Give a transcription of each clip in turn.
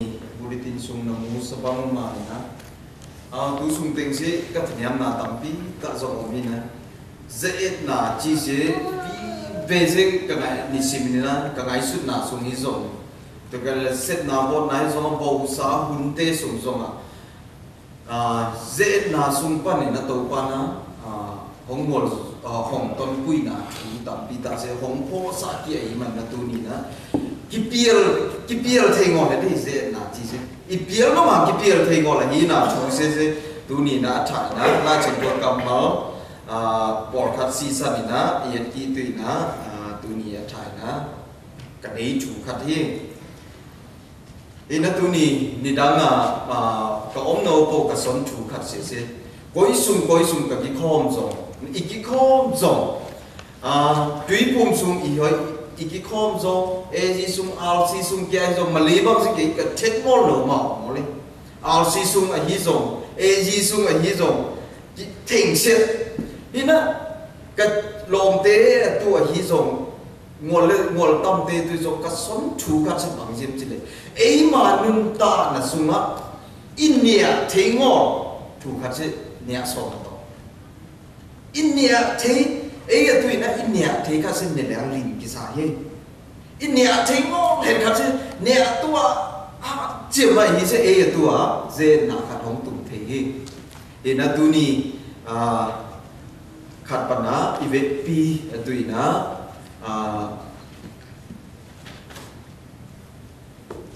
Bulletin sung namu sabang mana tu sung teng se ka thanyam na tampi ka zo omina zet na chi se basic ka ngai ni simina ka ngai sut na sung hi zo to ka set na bo nai zo bo sa hun te sung zo ma zet na sung pa ni na to pa na hong mol hong ton pui na tampi ta se hong po sa ki ai man na tu ni na kipiel thay ngọn đấy thì na chỉ thế kipiel mà kipiel thay ngọn là như nào chúng sẽ tu ni na thải na la chừng qua cầm máu bỏ khát si sa mi na yên kỳ tùy na tu ni thải na cái đấy chủ khát thì na tu ni đang cái ống nâu bộ cái son chủ khát sẽ coi sung cái khom rồi cái khom rồi tùy phum sung ý hỏi iki khom zo ezi sung alsi sung kia zo malibam si ke tet mol lo ma mole alsi sung a hi zo ezi sung a hi zo thing se ina ka lom te tu a hi zo ngol tam te tu zo ka son thu ka sa bang jem chi le ei ma nun ta na sunga inia thengo thu ka se nia so to inia the ấy là tụi nó in nhẹ thế các sinh để làm linh cái啥hết in nhẹ thế ngon hết các sinh nhẹ tua chỉ vậy thì sẽ ấy là tua dễ nào khát hóng tụng thế hết thì nó tụi ni khát bận á ivet pi tụi nó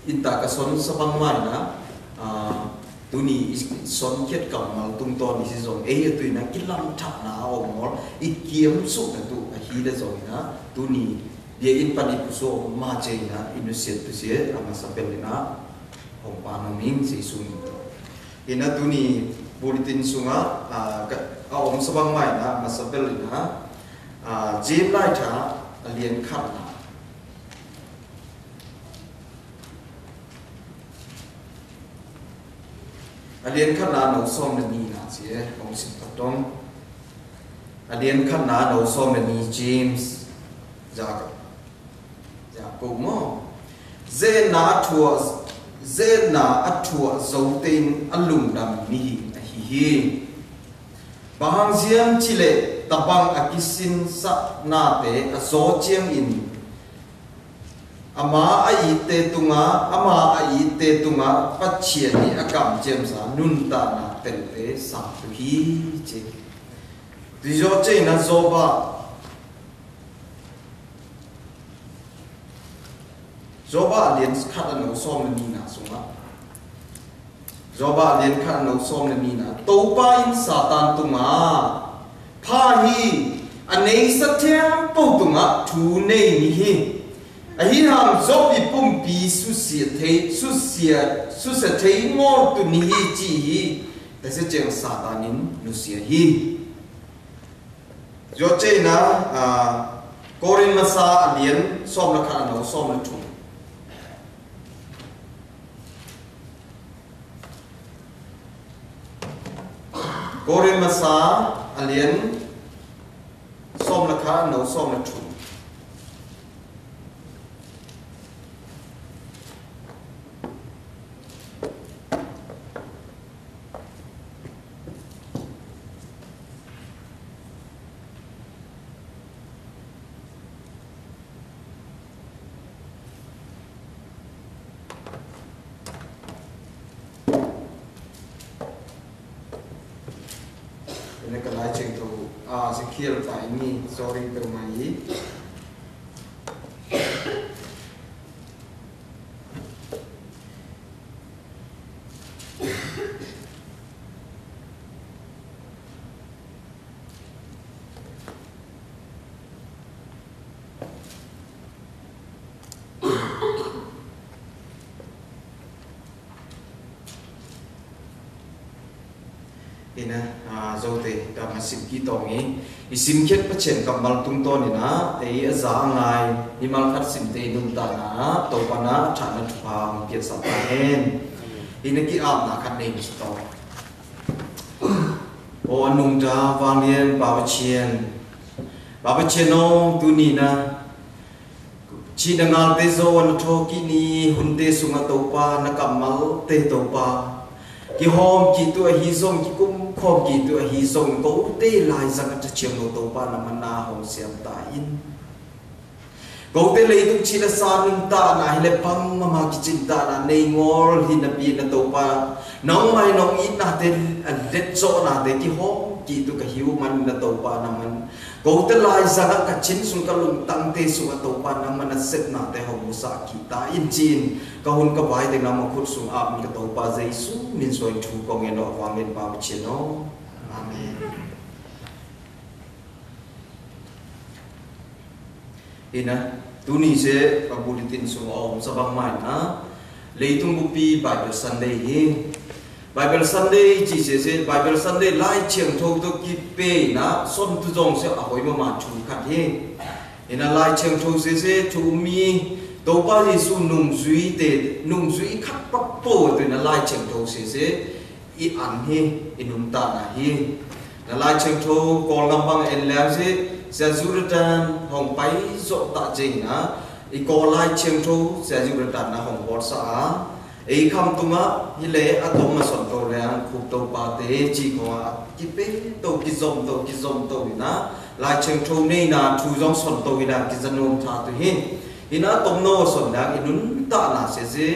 in ta cái son sabang mai na tu ni son kiết cầm mal tung to ni si zong ấy tu na kilam thap na o mol I kiếm su na tu a hi da zong na tu ni dia in pani puso ma chei na inusiat tu si ama sapel na hong pa no ming si sung ina tu ni bulletin sunga a om sabang mai na ma sapel na jim lai tha alien khat na alien khát na nấu xôm là ni na chị ông xin phát đông alien khát na nấu xôm là ni James dạ cũng mò dễ na ắt thua dấu tên ăn lùng đầm mi hi bahang ziam chile tabang akisin sa na te azo chiang in ama ai te tunga patchia ni akam jem sa nun ta na tel te sa tu hi che tu jo che na zoba lien khat no som ni na sunga zoba lien khat no som ni na to pa in satan tunga pha hi anei sa thiam po tunga thu nei ni hi a hi ham zopi pumpi susia thei ngor tu ni hi chi hi ta se cheng satanin nusia hi jo che na korin masa alien som la kha no som la thu korin masa alien som la kha no som la thu cái lái trình thủ sẽ kia phải ni sorry từ máy ina zo te ka masim ki tongi isim khet pa chen kam mal tung to ni na ei za ngai himal khat sim te nun ta na to pa na thana thwa piet sa ta hen ina ki ap na khat nei sto o nung da wang lien ba ba chien no tu ni na ชีนังาเตโซนโทกินีหุ่นเตสุงาโตปานักมัลเตโตปากิหอมกิตัวฮิซงกิกุมขอมกิตัวฮิซงโตเตลายสังกัดเชียงโตปานามันนาหงเสียมตาอินก็เตเลยตุชิลสานุนตานาฮิเลปังมากิจินตานาในงอลฮินาบีนาโตปาน้องไม่น้องอินนาเตเล็ดโซนาเตกิหอมกิตัวกิหิวมันนาโตปานามันก็เตลายสังกัดชินสุนกลุงตังเตสุงาโตปานามันเสกนาเตหงมุสากิตาอินจีนก็หุ่นกับไว้แต่นามาขุดสุงอาบมันกโตปาเจสุมินสวยถูกกองเงินออกวางเงินปาเชโนอาเมนเห็นนะตัวนี้เสพระบุตรตินสงอมสบายมากนะเลยต้องบุปีไบเบิลซันเดย์ไบเบิลซันเดย์จีเสไบเบิลซันเดย์ไล่เชียงทงตัวกิเป้นะส้นตุจงเสเอาไว้มาชูขัดเห็นนะไล่เชียงทงเสชูมีตัวป้าเยซูนุ่งจุยเตนุ่งจุยขัดปักโป้ตัวนั้นไล่เชียงทงเสอีอันอีนุ่มตาหน้านั่นไล่เชียงทงกอลกำบังเอ็นแล้วเสียจุดดันห้องไปโซตาจริงนะอีกอไล่เชียงทงเสียจุดดันนะห้องบอสาอีคำตุงะฮิเลอะตมาส่วนตัวแรงคุกตัวปาเตจีกว่ากิเป้ตัวกิจมตัวนะไล่เชียงทงนี่นะทูจงส่วนตัวนะกิจนุนทาตัวฮินะตมโนส่วนดังอินุนตาหน้าเสีย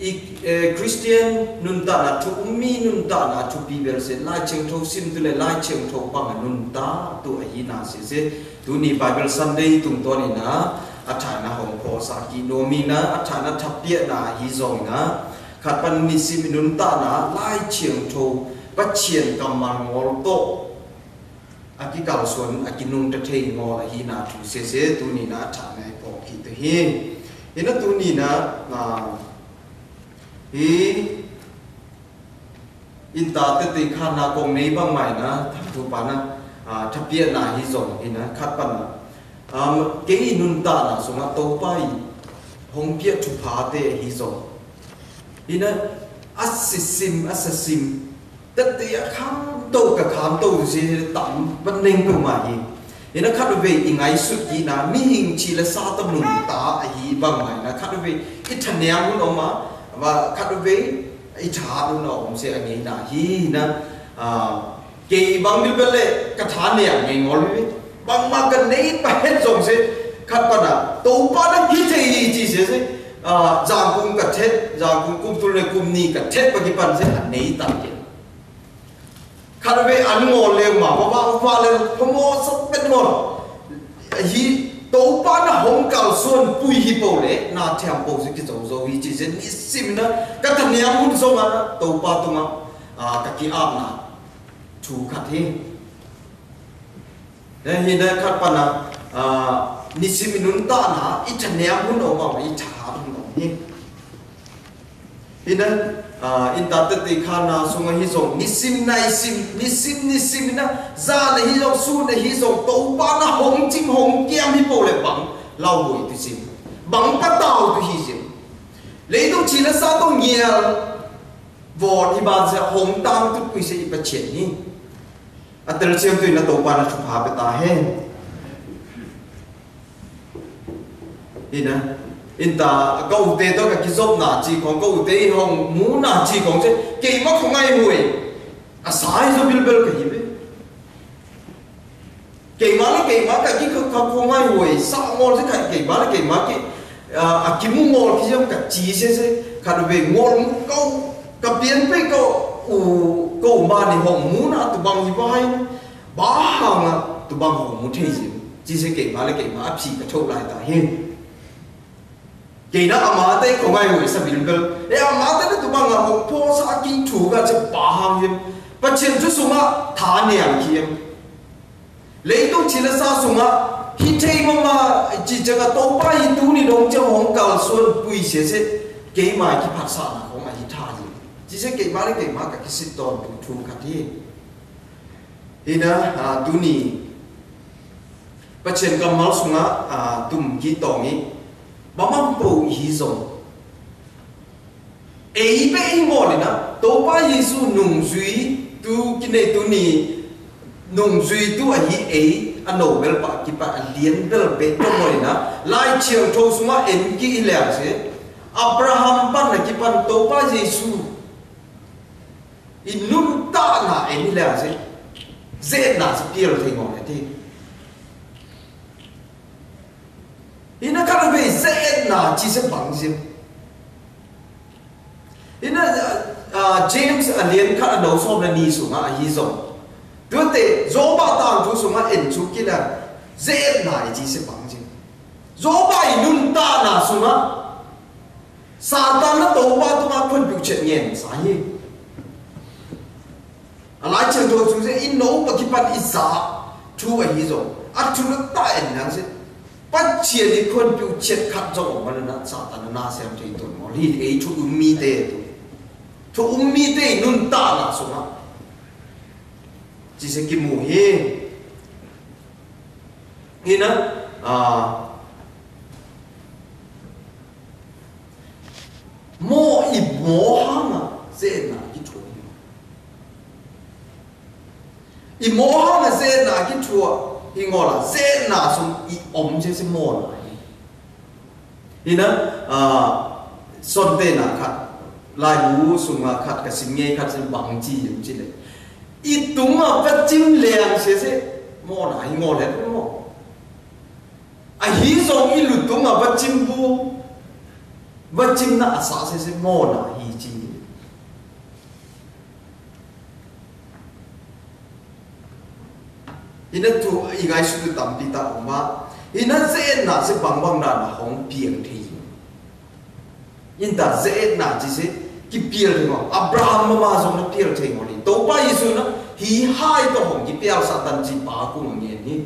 อีคริสเตียนนุนตาหน้าทุกมีนุนตาหน้าทุกปีเบลเสไล่เชียงทงซิมตุเลไล่เชียงทงปังนุนตาตัวฮินาเสียตัวนี้ไบเบิลซันเดย์ตุงตัวนี้นะอัฐานะของพอสากิโนมีนะอัฐานะทับเปียนะฮิซองนะขัดปันนิสิมินุนตานะไล่เชียงทงปัจเชียนกำมันงอลโตอากิกาลส่วนอากินุงตะเทงงอละฮีนาทุเสตัวนี้นะฐานในพอคิดตัวเห็นตัวนี้นะอินตาเตติขานาคงในบางใหม่นะทุปานะทับเปียนาฮิซอนอินะขัดปันเกอินุนตานะสงะโตไปหงเปียทุพาเตฮิซอนอินะอัสซิมแต่เดียข้ามโตกับข้ามโตสิต่ำบันเองก็มาอีเห็นนะคัดเวอิงไงสุกีนะมีหิงชีละซาตมุนตาอีบางไหมนะคัดเวอิทันเนียมุนออกมาว่าคัดเวอิชาดุนออกมาเสียอันนี้นะฮีนะเกี่ยบางมิลเบลเล่กระถานเนี่ยไงงอเลยบางมากันนี้ไปเห็นส่งสิคัดปนะโตปานะฮิเจจีเสียสิจางกุมกับเท็ดจางกุมตุเลกุมนี่กับเท็ดปฏิปันสิอันนี้ต่างกันคาร์เวอันงอเลวมาเพราะว่าฟ้าเลวพมอสเป็นงอฮีโตปานะหงกาลส่วนปุยฮิโปเลนาเทียมโปสิกิจโซฮิจิเซนิสิมนะกัตเนียมุนโซมาโตปาตุงะกักิอาบนะชูขัดเฮเนี่ยฮินะขัดปานะนิสิมินุนตานะอิทันเนียมุนออกมาอิชาดุนออกนี่ฮินะอินตาเตติขานาสุงฮิซงนิสิมนะซาเลฮิซงสูเนฮิซงโตปานะหงจิมหงเกียมฮิโปเลบังเล่าหวยตุซิมบังปะตาวตุฮิซิมเลยต้องชีละซาต้องเงียวอดฮิบาเซหงตามตุกุยเซอิปะเชนนี่อัตระเชียมตุยนะโตปานะชุภาเปตาเฮนี่นะอินตาก็อุเตโตกับกิจบนาจีของก็อุเตห้องมูนาจีของเจเกี่ยมของไงหวยอาสายจะบิลเบลกับฮิเบเกี่ยมากับกิเขาของไงหวยสามงอลจะเกี่ยมากับกิมุงอลที่จะกับจีเซ่ขัดเวงอลก็กับเปลี่ยนไปก็มาในห้องมูนาตุบังฮิบายบ้าหังตุบังห้องมูเทจิจีเซ่เกี่ยมาพี่กับโชคลายตาเฮเกี่ยนะอามาเต้ของไงหวยสบิลเบลอามาเต้เนี่ยตัวบางอ่ะผมพ่อสากินถูกอ่ะจะบ้าหังยิมปัจเจกจุสุมาฐานเนี่ยคิมเลยต้องชิลซาสุมาฮิตเทมาจีจังก็โตไปดูนี่น้องเจ้าของเก่าส่วนปุยเสียเสเกี่ยมาที่พักษาของมาฮิตาจิจีเสเกี่ยมากับกิสิตอนถูกขัดที่นี่นะดูนี่ปัจเจกกำมัลสุมาตุ่มกีตองนี้บางมันปูฮิซงเอย์ไปอีโมเลยนะตัวป้าเยซูนุ่งจุยตัวกินในตัวนี้นุ่งจุยตัวฮีเอย์ anh nổ bel pa kí pa anh điên bel bê trong rồi na lai chiang thâu sung á en kí lẹ se Abraham pan là kí pan tô pa Giêsu in nun ta na en lẹ se dễ na se pier thầy ngồi thế ina các bạn dễ na chỉ sẽ bằng gì ina James alien các đầu xóm là ni sung á hi zong đối thế dỗ ba tàng chú sung á en chú kia là dễ na chỉ sẽ bằng gì dỗ ba nun ta na sung á Satan nó tổ ba tụi ma phân biểu chuyện nhện sao nhỉ lại chẳng thôi chúng sẽ in nấu và cái pan ít giá chú ấy rồi ăn chú nó tại năng sẽ bắt chia đi phân biểu chuyện khác rồi mà nó Satan nó xem thì tụi nó đi ấy chú mi tê chú mi tê nun ta là số nào chỉ sẽ cái mùi hi nữa mô i mô hăng à dễ là cái chùa i mô hăng à dễ là cái chùa thì ngồi là dễ là xong i ống chứ sẽ mô là thì nó son tên là khát lai bú sung là khát cái sinh nghe khát sẽ bằng chi giống chứ đấy i đúng là vật chim liền sẽ mô là i ngồi đấy đúng không hí giống i lụt đúng là vật chim bu vật chim na sa sẽ mô na hi chi ina tu igai su tam pi ta ma ina ze na se bang na na hong piang thi in ta ze na chi se ki pial thi ma Abraham ma zo na pial thi ngoli to pa Yesu na hi hai to hong ki pial Satan chi pa ku nge ni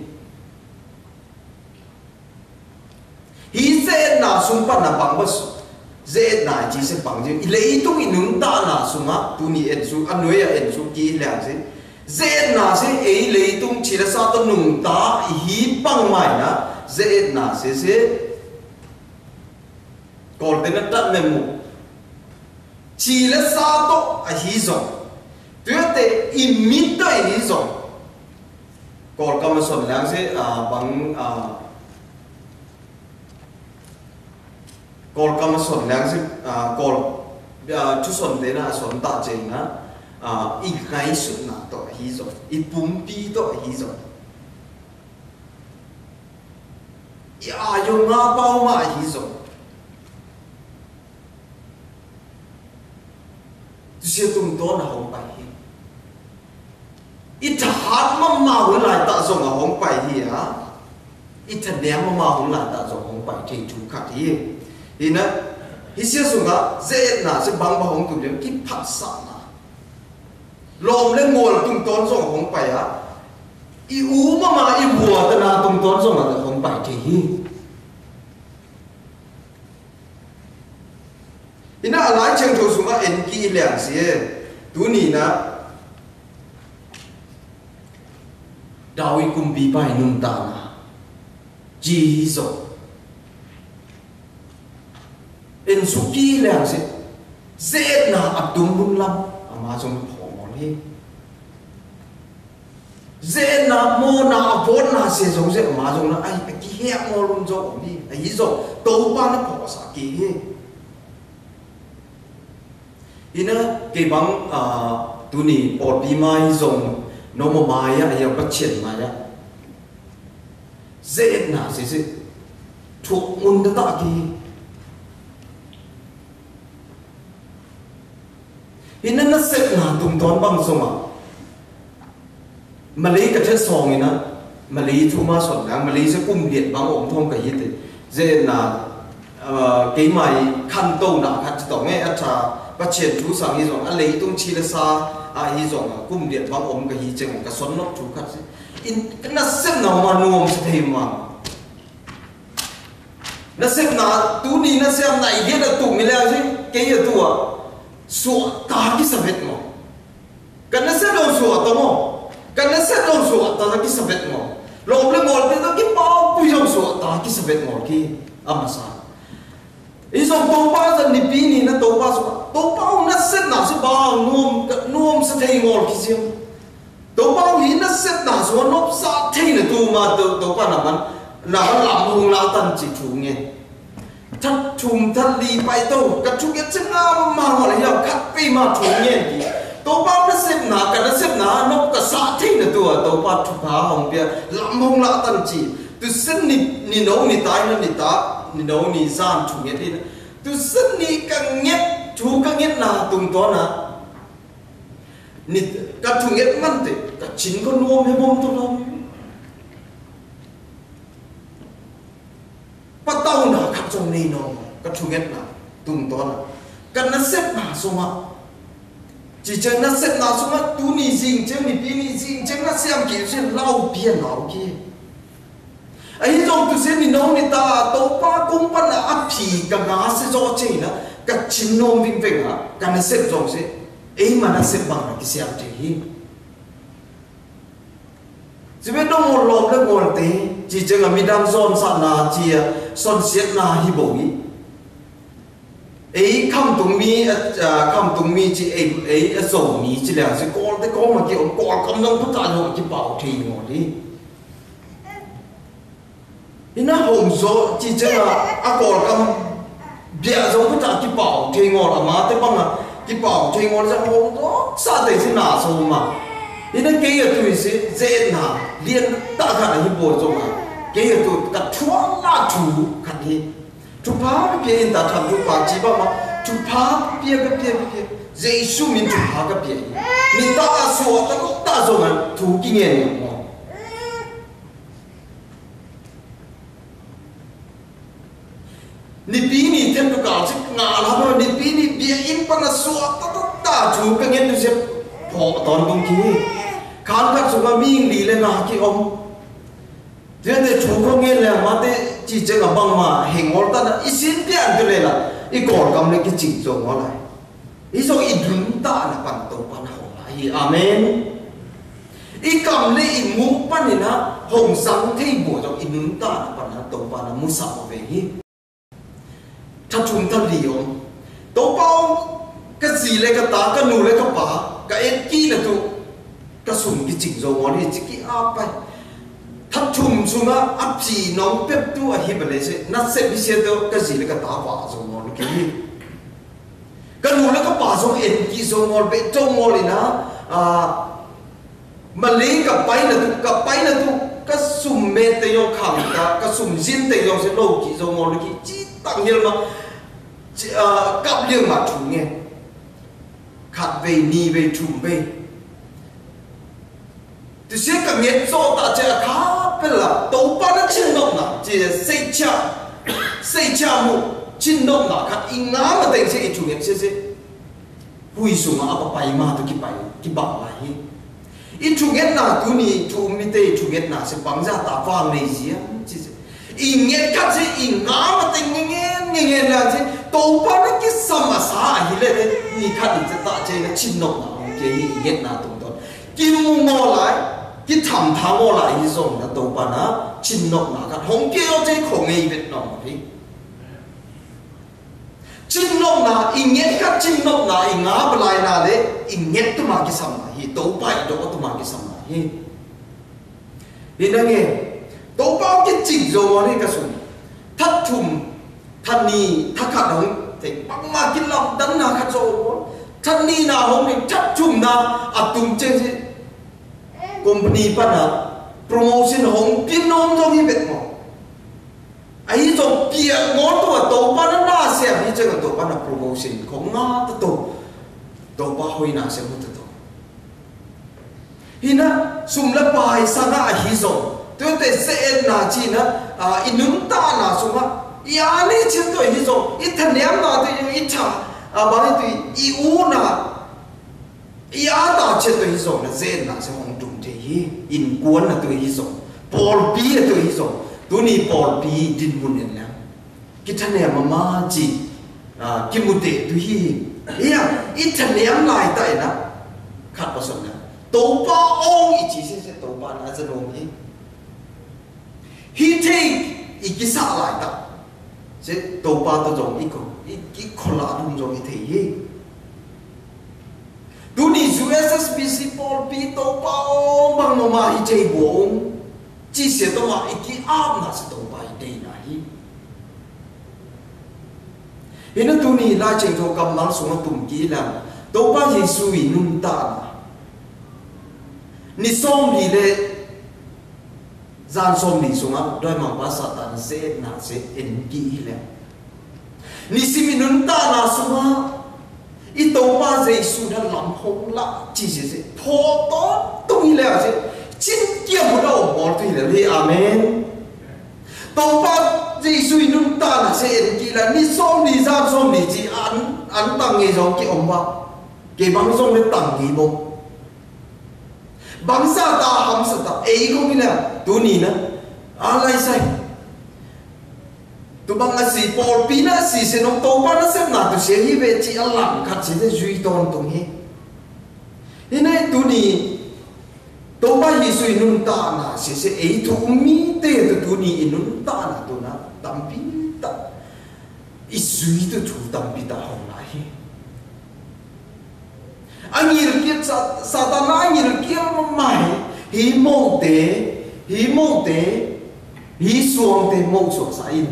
hi ze na sung pa na bang bas dễ nãy chỉ sẽ bằng chứ lấy tung in nung ta na sung á tu ni en su anh nói en su kỹ làng chứ dễ nãy sẽ ấy lấy tung chỉ là sao ta nung ta hi bằng mày na dễ nãy sẽ còn tên là tận mềm mù chỉ là sao to hi rồi tuyệt tế im mít tới hi rồi còn cầm sồn làng sẽ bằng còn cầm sồn làng sẽ còn chú sồn thế là sồn tạ chênh á ít ngay sồn nát to hi rồi ít bún pi to hi rồi dùng ngã bao mà hi rồi sẽ tung to là không phải hi ít hạt mà màu lại tạ dùng là không phải hi á ít ném mà màu lại tạ dùng không phải thì chú khát hi thì nó hi sẽ dùng á dễ là sẽ bằng bao không tụi nó cái phát sản à lom lên ngồi là tung to dùng không phải á i u mà i bùa thì là tung to dùng là không phải thì hi thì nó lại chẳng thấu xuống á en kỹ làng gì tu nì na đào cùng bị bài nung ta na chỉ rồi en su kỹ làng gì dễ na áp dụng bún lắm mà dùng phổ món hi dễ na mô na vốn na sẽ dùng dễ mà dùng na ai cái hẹp mô luôn rồi đi ấy rồi tàu ba nó phổ sa kỹ hi ina cái bằng tu ni ở đi mai dùng nó mà mai á hay bắt chuyện mai á dễ na sẽ thuộc môn đó ta kì ina nó sẽ na tung toán bằng dùng à mà lấy cái chất sòng này na mà lấy thu ma sòng mà lấy sẽ cùng điện bằng ống thông cái gì thế dễ na cái mày khăn tông nào khăn tông nghe anh ta bắt chuyện chú sang hi rồi anh lấy tung chi là sa hi rồi cùng điện bằng ống cái hi chừng cái xoắn nóc chú khát in cái nó xếp nào mà nuông sẽ thêm mà nó xếp nào tú đi nó xem này biết là tụng mình là gì cái gì tụ à sủa ta cái sập hết mà cái nó xếp đâu sủa tao mà cái nó xếp đâu sủa ta cái sập hết mà lồng lên ngồi thì nó cái bao bùi dòng sủa ta cái sập hết mà kia mà sao ý dòng tàu ba giờ nịp pi ni nó tàu ba nó xếp nào sẽ bao nuông sẽ thay ngồi cái gì tàu bao ý nó xếp nào số nốt sát thế là tu mà tu qua làมันlàm hùng lao tần chỉ chủ nghe thật trùng thật đi bay tu cả chủ nghĩa chân mà họ lại hiểu khắc vì mà chủ nghe thì tu bao nó xếp nà cả nó xếp nà nó cả sát thế là tu bao chụp phá hồng bia làm hùng lao tần chỉ tu sinh ni nấu ni tai nó ni nấu ni gian chủ nghĩa đi tu sinh ni càng nhất chú càng nhất là tung to na ni cả chủ nghĩaมั่นthế cả chính con nuông hay bom tu đâu bắt đầu na khắp trong này nó cả chủ nghĩa na tung to na cả nó xếp na xuống á chỉ chơi nó xếp na xuống á tu ni zing chơi ni pi ni zing chơi nó xem kiểu chơi lau biển lau kia ấy trong tu xem ni nấu ni ta tàu pa cũng bắt là áp phì cả ngã sẽ do chơi na cả chính nôm vinh vinh á cả nó xếp trong sẽ ấy mà nó xếp bằng cái xem chơi chỉ biết đâu một lồng nó ngồi tí chỉ chừng là mình đang son sạn là chỉ son xiết là hi bội ấy không tung mi chỉ ấy dầu mi chỉ là chỉ có mà kiểu có cầm trong tất cả những cái bảo trì ngồi đi thì nó hùng số chỉ chừng là còn cầm bịa giống tất cả cái bảo trì ngồi là mà tới bằng là cái bảo trì ngồi ra hùng đó sao để xin nã số mà thì nó cái ở tuổi dễ nã liên ta khả hi bội rồi mà cái ở tuổi cả chúa là chủ khả hi chú phá cái bia ta thằng chú phá chỉ bảo mà chú phá bia Giêsu mình chú phá cái bia mình ta số ta cũng ta rồi mà thủ kinh nghiệm mà ni pi ni thêm được cả chứ ngã là mà ni pi ni bia in pa na số ta chú cái nghe tôi sẽ phò toàn công kia khán các số mà mình đi lên là cái ông thế nên chú không nghe là mà thế chỉ chơi ở bằng mà hình ngón ta là ít xin tiền cho nên là ít còn cầm lên cái chỉnh rồi ngó lại ít rồi ít đứng ta là bằng tổ bằng hồng lại amen ít cầm lên ít muốn bằng này na hồng sáng thế bùa rồi ít đứng ta là bằng tổ bằng là muốn sắm về hi thật chúng ta liều tổ bao cái gì lấy cái tá cái nụ lấy cái bả cái ít kia là tụ cái sùng cái chỉnh rồi ngó đi chỉ cái áp bay thắt chùm xuống á áp chỉ nóng bếp tu ở hiệp này sẽ nó sẽ bị xe đâu cái gì là cái tá vả rồi ngon cái gì cái nụ là cái bả rồi em kia rồi ngon bị trâu ngon đi na mà lấy cái là tu cái sùng mê tây yêu khẳng cái sùng zin tây yêu sẽ lâu kia rồi ngon cái chỉ tặng như mà cặp liêng mà chủ nghe khát về ni về chùm về thì sẽ cảm nhận do ta chơi khá phải là tàu ba nó chinh động nào chỉ xây cha một chinh động nào khát in ngã mà thành sẽ chủ nghĩa sẽ hui xuống mà áp bài mà tôi cái bằng lại in chủ nghĩa nào tôi ni chủ mi tê chủ nghĩa nào sẽ bằng ra ta vàng này gì á in nghĩa cắt sẽ in ngã mà thành nghe là gì tàu ba nó cái sao mà xả hi lên ni khát thì ta chơi nó chinh động nào cái nghĩa nào tụng đó kim mu ngô lại cái thầm tháo ngô lại như rồi là tàu ba nó chinh động nào khát không kêu chơi khổ nghề Việt Nam đi chinh động nào in nghĩa cắt chinh động nào in ngã bờ lại nào đấy in nghĩa tôi mà cái sầm hi tàu ba đó tôi mà cái sầm hi đi đó nghe tàu ba cái chỉnh rồi đấy cái sùng thắt thùm thân ni thắt khát không thì bằng mà cái lòng đắng nào khát rồi thân ni nào không thì chắc chùm nào tung trên gì company pa na promotion không tin nom trong cái việc mà ấy trong kia ngón tôi tổ pa nó na xem như chơi tổ pa na promotion không ngã tổ pa hồi na xem một tổ hina sum la pai sang na hi zo tôi te se na chi na inung ta na sum ha ya ni chen tôi hi zo ít thân niệm na tôi ít cha bảo tôi iu na ya ta chen tôi hi zo na zen na xem không trùng thế hi in cuốn là tôi hi zo Paul P là tôi hi zo tôi ni Paul P din mun en lang cái thân niệm mà chi cái mưu tệ tôi hi ya ít thân niệm lại tại na khát vào sân na tổ ba ông ít chỉ sẽ tổ ba na dân ông hi hi thế ít cái sao lại ta sẽ tổ ba tôi giống ít con lạ đúng giống thế hi tu ni USSBC Paul P tổ ba ông bằng mà mai chơi bộ chỉ sẽ tao mà cái áp là sẽ tao bài đây này hiện nay tụi ni lại chừng thâu cầm máu xuống tụm kỹ là tao ba Giêsu inun ta ni som đi lệ gian som đi xuống á đôi mảng ba Satan sẽ na sẽ en kỹ lệ ni sim inun ta na xuống á ít tao ba Giêsu đã làm hông lạ chỉ sẽ phô to tung lệ à chứ chín kia một đầu bỏ thì là đi amen tao ba Giêsu inun ta na sẽ en kỹ là ni som đi gian som đi chỉ ăn tăng nghe giống cái ông ba cái băng som lên tăng gì bộ bangsa ta ham sa ta ei ko mina tu ni na alai sai tu bang asi por pina si se no to pa na sem na tu se hi ve chi alam khat se de jui ton tung hi ina tu ni to ba Yesu inun ta na se ei tu mi te tu ni inun ta na tu na tam pi ta isui tu tam pi ta hong la hi angir kiat Satan angir kiat mai hi mo te hi suang te mo so sa in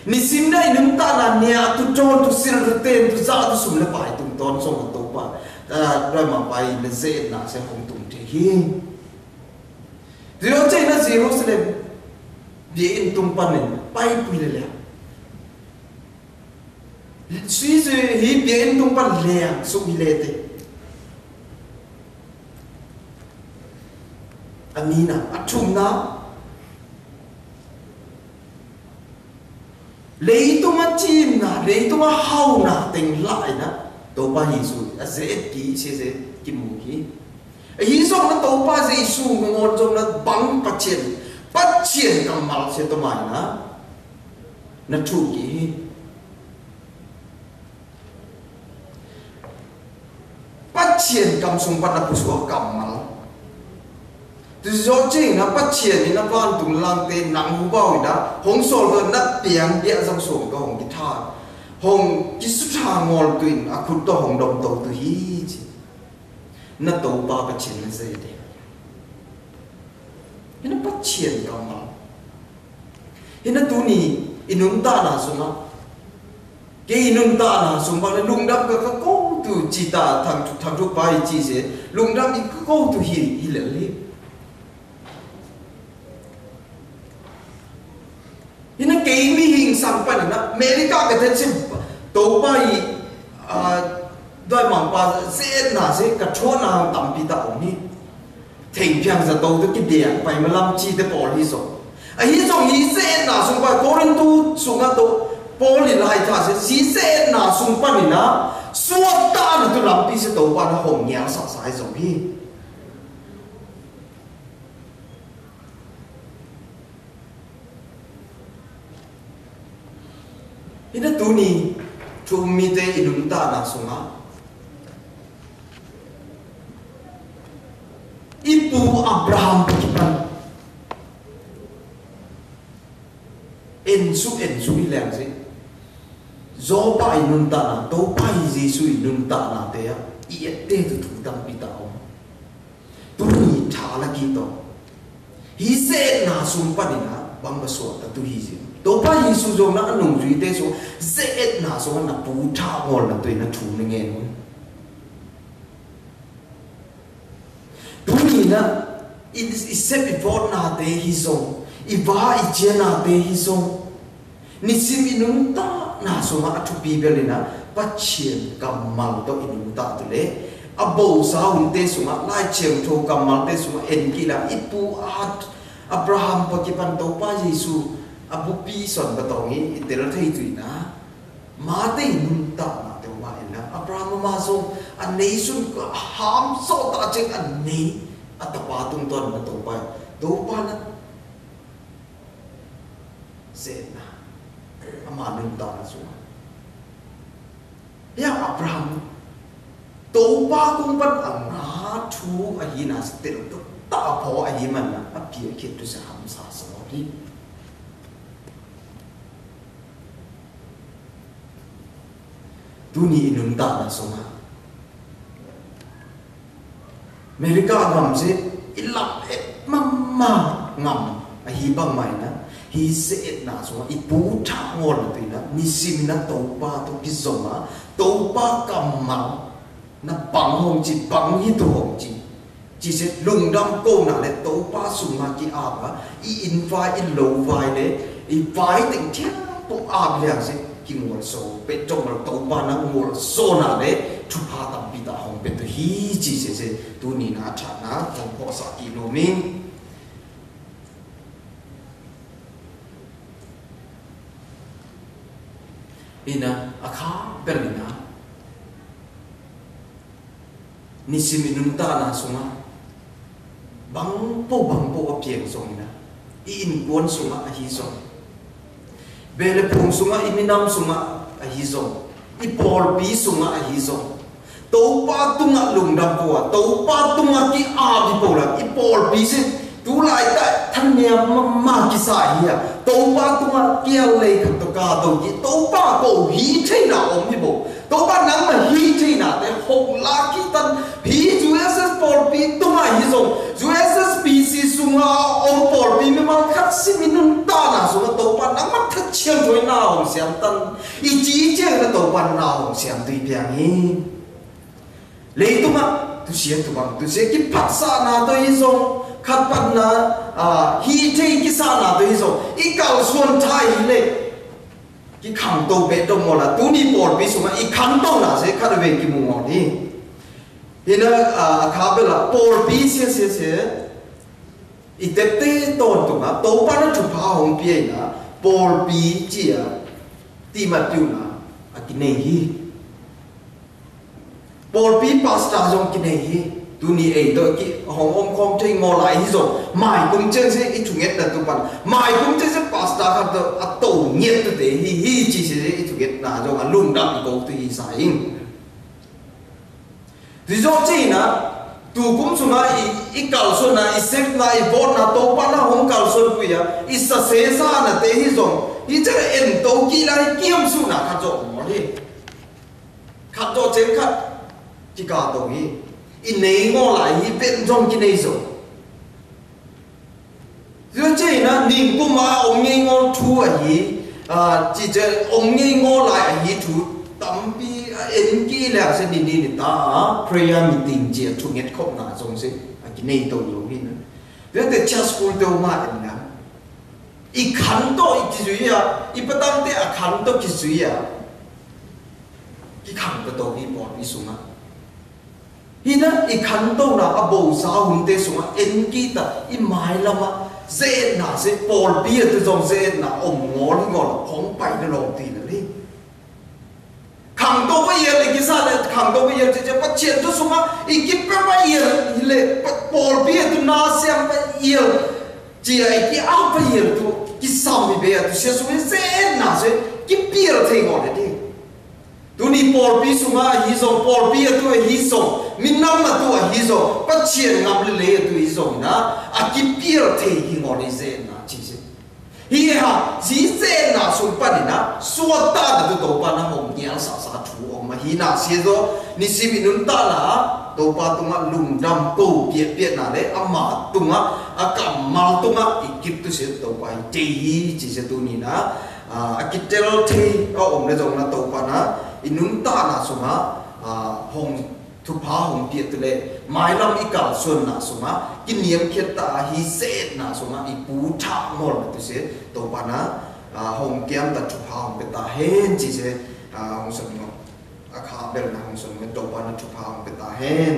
ni sim dai nung ta na nia tu chon tu sir tu ten tu za tu sum le pai tum ton song to pa roi ma pai le se na se hong tum te hi dio che na Jerusalem bi in tum pan ne pai pui le le suy suy hi biến tung pan lẹ sung hi lệ thế anh na achum na lấy tung ăn chim na lấy tung ăn hao na tình lại na tàu ba Giêsu dễ kỹ sẽ kim mù kỹ hi song na tàu ba Giêsu ngon trong na băng bắt chiến cầm mal sẽ tàu mai na chu kỹ bắt chiến cầm súng bắt là bùsùa cầm mà từ do chính là bắt chiến thì nó van tung lang tên nặng hú bao đó hong sầu rồi nát tiếng bịa trong sổ có hong cái thà hong cái xuất hàng ngol tuyên à khut to hong đồng tàu từ hi chứ nó tàu ba bắt chiến là gì đấy nó bắt chiến cầm mà nó tu ni inun ta là số nó cái inun ta là số mà lung đắp cái câu tu chỉ ta thằng chụp bài chỉ sẽ lung đắp cái câu tu hi lệ li nó cái mi hình sang pan nó America cái thế chứ tàu bay đôi mảng ba sẽ là sẽ cả chỗ nào tầm bị tạo ni thành phiang giờ tàu cái điện phải mà làm chi để bỏ đi rồi ấy rồi ý sẽ là xung quanh cố lên tu xung quanh tàu bỏ đi lại thà sẽ sẽ là xung quanh nó suốt ta là tôi làm đi sẽ tàu ba nó hồng nhang sạch sải rồi đi ina tuni chumi te inunta na sunga ipu Abraham kipan ensu ilang si zo pa inunta na to pa Jesu inunta na te ya iete tu tam pitao tuni thala ki to hi se na sumpa ni na bang baso ta tu hi ji to pa Yesu zo na anung ri te so ze na so na pu tha ngol na toi na thu ni nge no tu ni na is se before na te hi zo i va i je na te hi zo ni sim inung ta na so ma thu bi bel na pa chien kam mal to inung ta tu le abo sa un te so ma lai chen tho kam mal te so ma en ki la ipu Abraham pakipan to pa Yesu abu pi son batongi itera thei tuina ma te nun ta na te wa ina Abraham ma so an nei sun ham so ta chek an nei atapa tung ton na to pa na se na ama nun ta na so ya Abraham to pa kung pat ang na thu a hi na stel to ta pho a hi man na a pi ke tu sa ham sa so ri tu ni inun ta na so ma America ngam se ilap mama ngam a hi bang mai na hi se na so I pu tha ngol tu na ni sim na to pa to ki zoma to pa kam ma na bang hong chi bang hi to hong chi chỉ sẽ lùng đâm cô nào để tấu ba sùng mà kia áp á, in vai in lâu vai đấy, vai tình thiết bộ áp liền sẽ kia ngồi sâu, bên trong là tấu ba nó ngồi sâu nào đấy, chụp hạ tầm bị ta hỏng bên từ hí chỉ sẽ tu ni na chả na hỏng bỏ sa kilo min, ina akha berlina, ni siminun ta na sunga. Bang po apieng song na in kuan sunga ahi song bele pung sunga iminam sunga ahi song I pol pi sunga ahi song to pa tunga lungdam po to pa tunga ki a di po la I pol pi se tu lai ta than ne ma ki sa hi to pa tunga kia le khat to ka to ki to pa ko hi thei na om hi bo to pa nang ma hi thei na te hok la ki tan hi ju es pol pi tunga hi song ju es species sunga om pol pi me ma khat siminun ta na sunga to pa nang ma thak chiang thoi na om siam tan I chi che na to pa na om siam tui piang hi le tu ma tu sia tu bang tu se ki phat sa na to hi song khát bắt na hi thế cái sao là tôi rồi ít cầu xuân thay lệ cái khẳng tô bé đông mà là tú đi bột ví dụ mà ít khẳng tô là sẽ khát về cái mùng ngọt đi thì nó khá bây là bột ví xe ít tết tết tôn tụng á tô bắt nó chụp phá hồng bia na bột ví chỉ à ti mà tiêu na cái này hi bột ví pasta trong cái này hi tu ni ấy tôi ki hong om khom thei ngô lại hi rồi mai cũng chơi sẽ ít chủ nghĩa là tu pan mai cũng chơi sẽ pasta khắp tôi tổ nhiệt tôi để hi chỉ sẽ ít chủ nghĩa là rồi mà lung đậm cổ tôi hi sai thì do chi na tu cũng xuống là ít cầu xuân là ít xếp là ít vót là tổ pan là hong cầu xuân quý à ít sa xe sa là để hi rồi ít chắc là em tổ ki là kiếm xuống là khát rồi mà đi khát rồi chém khát chỉ cả tổ hi in này ngô lại hi bên trong cái này rồi rồi chứ na niệm cũng mà ông nghe ngô thu à hi chỉ cho ông nghe ngô lại hi thu tắm bi em kia là sẽ đi ta prayer meeting chỉ thu nghe khóc na giống thế cái này tôi rồi hi nữa rồi để church school đâu mà em na ít khăn to ít cái gì à ít bắt tăng thế khăn to cái gì à cái khăn to tôi đi bỏ đi xuống á hi na I khăn tô na abo sa hun te sunga en ki ta I mai lama ze na se pol bia tu jong ze na om ngol khong pai na long ti na li khang to ba ye le ki sa le khang to ba ye je pa chen tu sunga I ki pa ba ye le pol bia tu na siam ba ye ji ai ki a ba ye tu ki sam mi be tu se sunga ze na se ki pia the ngol de tu ni pol pi sunga hi zo pol pi tu hi zo min nam ma tu hi zo pa chien ngam le tu hi zo na a ki pier the hi ngor ni ze na chi se hi ha ji ze na su pa ni na su ta da tu to pa na hom nyang sa thu om ma hi na se zo ni si mi nun ta na to pa tu ma lung dam ko pie na le ama tu ma a kam mal tu ma I kip tu se to pa te hi chi se tu ni na a ki tel the om le jong na to pa na inun ta na suma hong thu phá hong tiệt tu le mai lam I kal xuân na suma ki niệm khiết ta hi set na suma I pu tha ngol tu se to pa na hong kiam ta thu phá hong pe ta hen chi se hong son no akha bel na hong son me to pa na thu phá hong pe ta hen